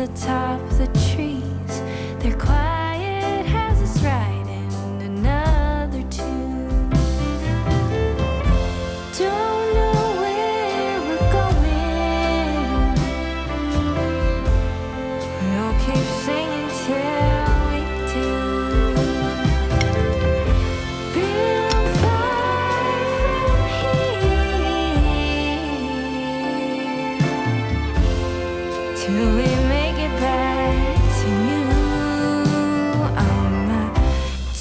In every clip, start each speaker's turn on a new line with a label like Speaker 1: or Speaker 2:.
Speaker 1: the top of the trees. Their quiet has us writing another tune. Don't know where we're going. We'll keep singing till we do. Real far from here till we make it back to you. I'm a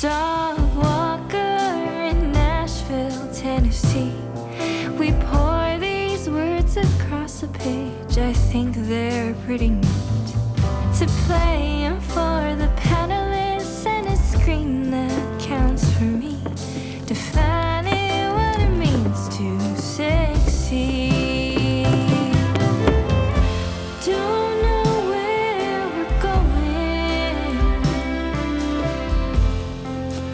Speaker 1: dog walker in Nashville, Tennessee. We pour these words across a page. I think they're pretty neat to play 'em for the panelists and a screen that counts for me, defining what it means to succeed. Don't know where we're going.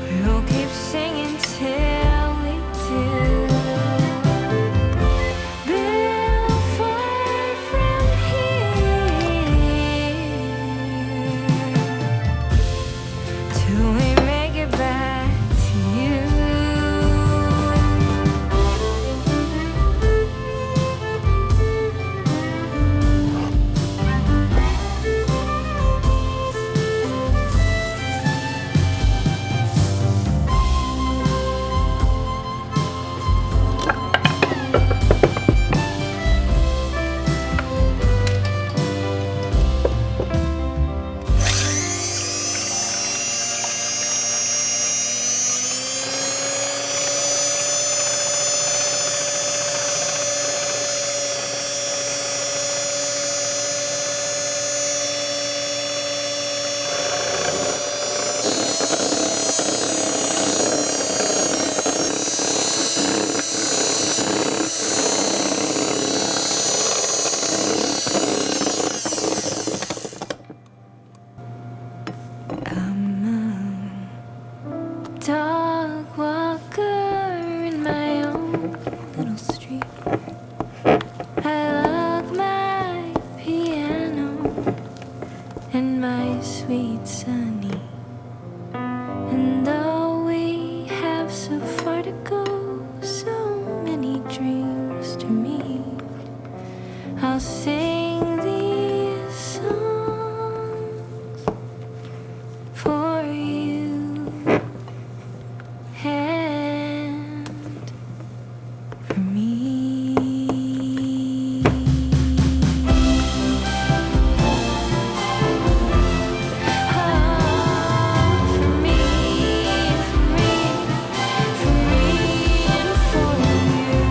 Speaker 1: We'll keep singing till we do. Real far from here till we make it back to you. I'm a dog walker in my own little street. I love my piano and my sweet Sunny. And though we have so far to go, so many dreams to meet, I'll sing these songs for you and for me. Oh, for me, for me, for me, and for you.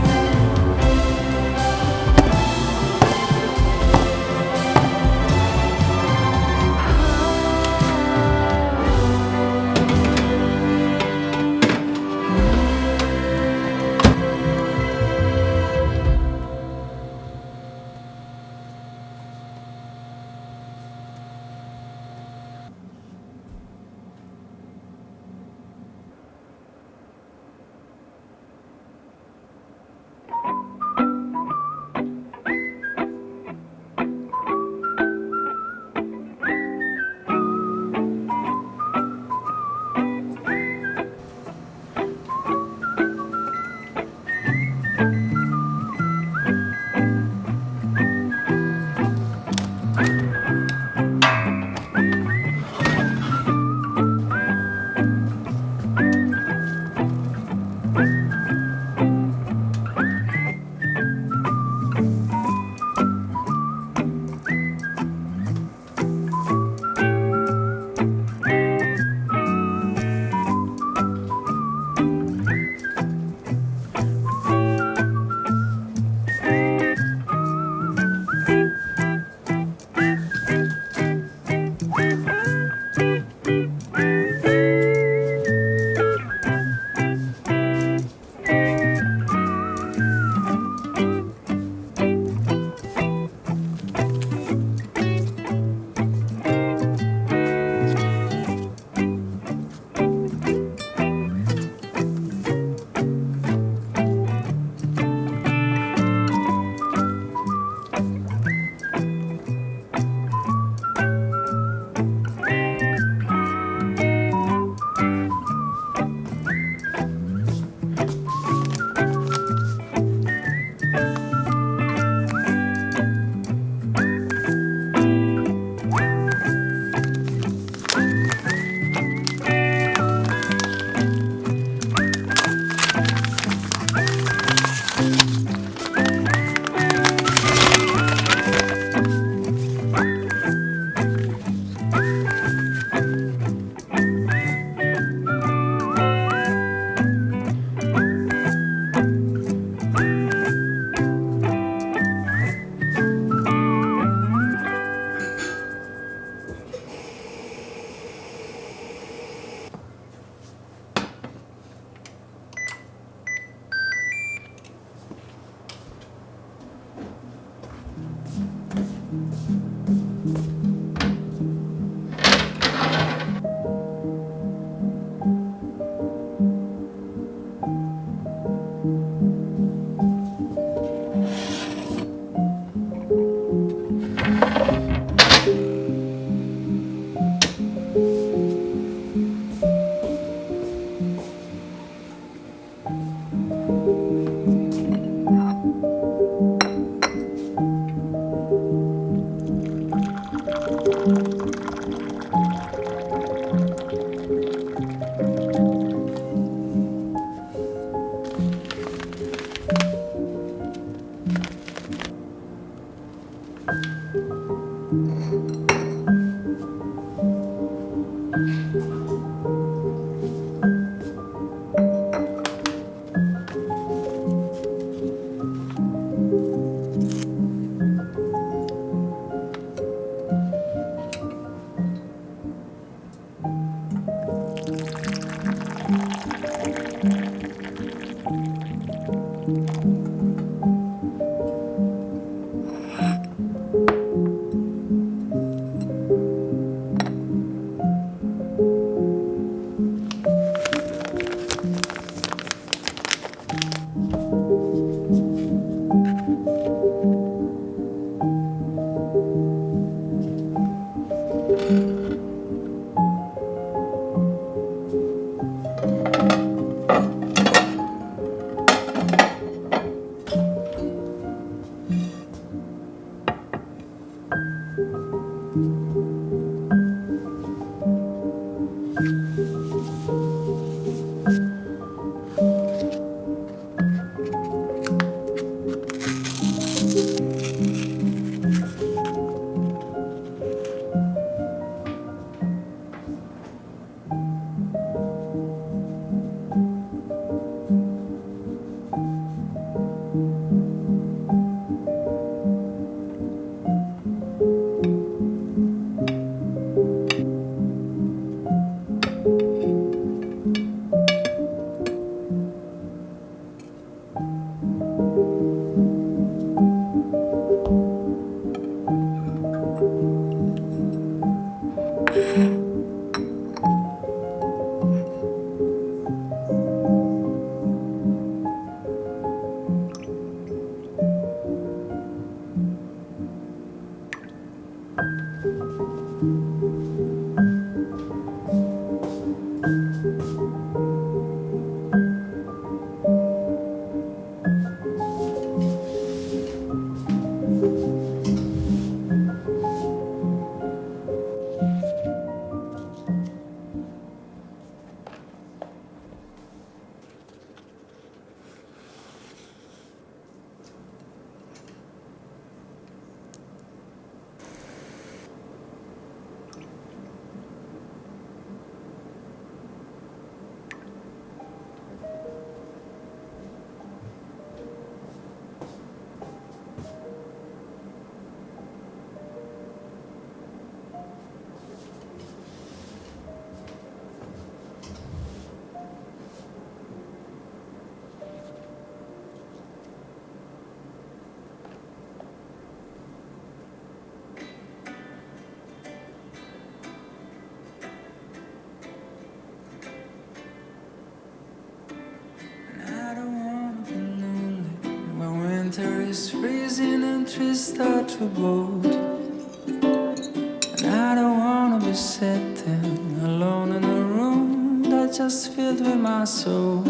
Speaker 1: Winter is freezing and trees start to bolt, and I don't wanna be sitting alone in a room that's just filled with my soul.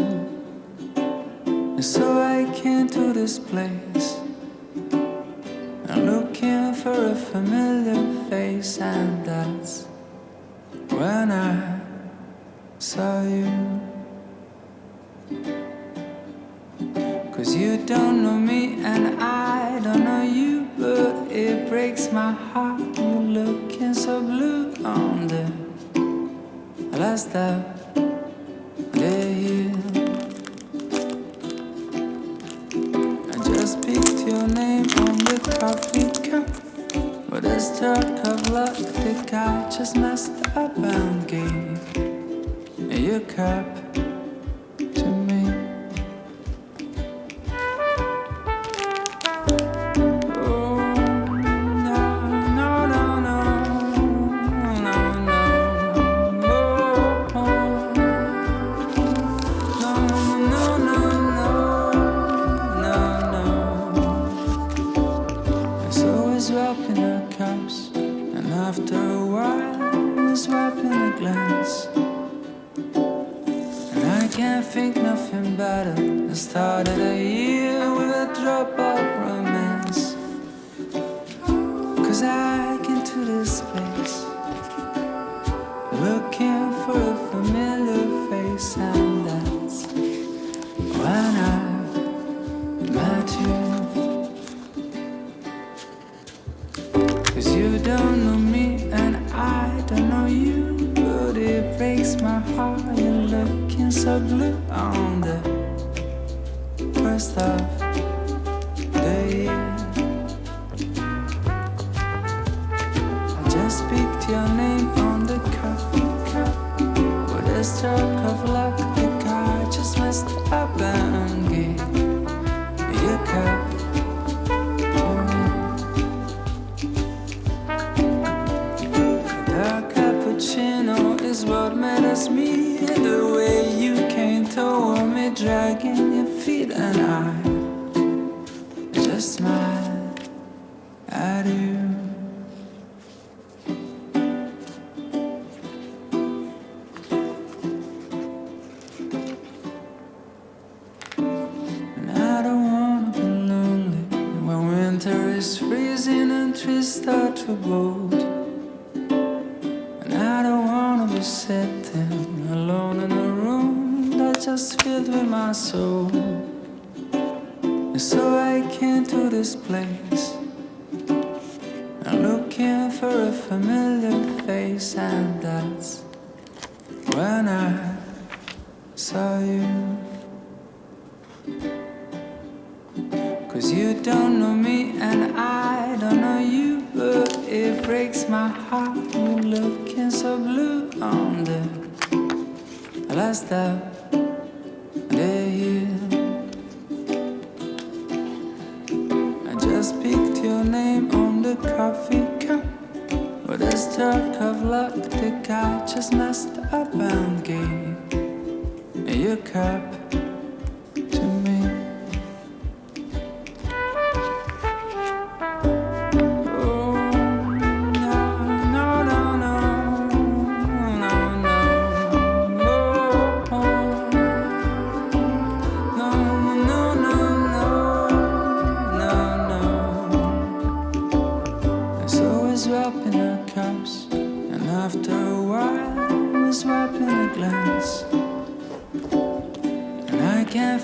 Speaker 1: And so I came to this place, I'm looking for a familiar face, and that's when I saw you. 'Cause you don't know me and I don't know you, but it breaks my heart. You're looking so blue on the last day here. I just picked your name on the coffee cup, but a stroke of luck the guy just messed up and gave your cup to me. Swapping our cups, and after a while we're swapping a glance. And I can't think nothing better than started a year with a drop of romance. 'Cause I came to this place looking for a familiar face, and that's when I met you. 'Cause you don't know me and I don't know you, but it breaks my heart. You're looking so blue on the first of the year. I just picked your name on the coffee cup. With a stroke of luck, the car just messed up and gave your cup. Is what made us meet. The way you came toward me, dragging your feet, and I just smiled at you. And I don't wanna be lonely when winter is freezing and trees start to bolt. Sitting alone in a room that's just filled with my soul. And so I came to this place, I'm looking for a familiar face, and that's when I saw you. 'Cause you don't know me and I don't know you, but it breaks my heart. You're looking so blue on the last of the year. I just picked your name on the coffee cup. With a stroke of luck, the guy just messed up and gave your cup to me.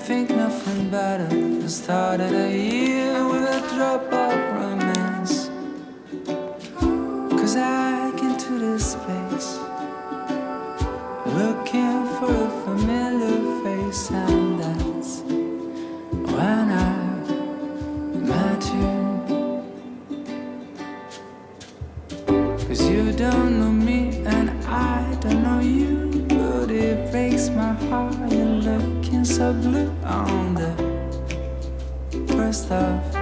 Speaker 1: Think nothing better. I started a year with a drop of romance. 'Cause I came to this place looking for a familiar face, and that's when I met you. 'Cause you don't know me and I don't know you, but it breaks my heart. You're looking so blue on the first of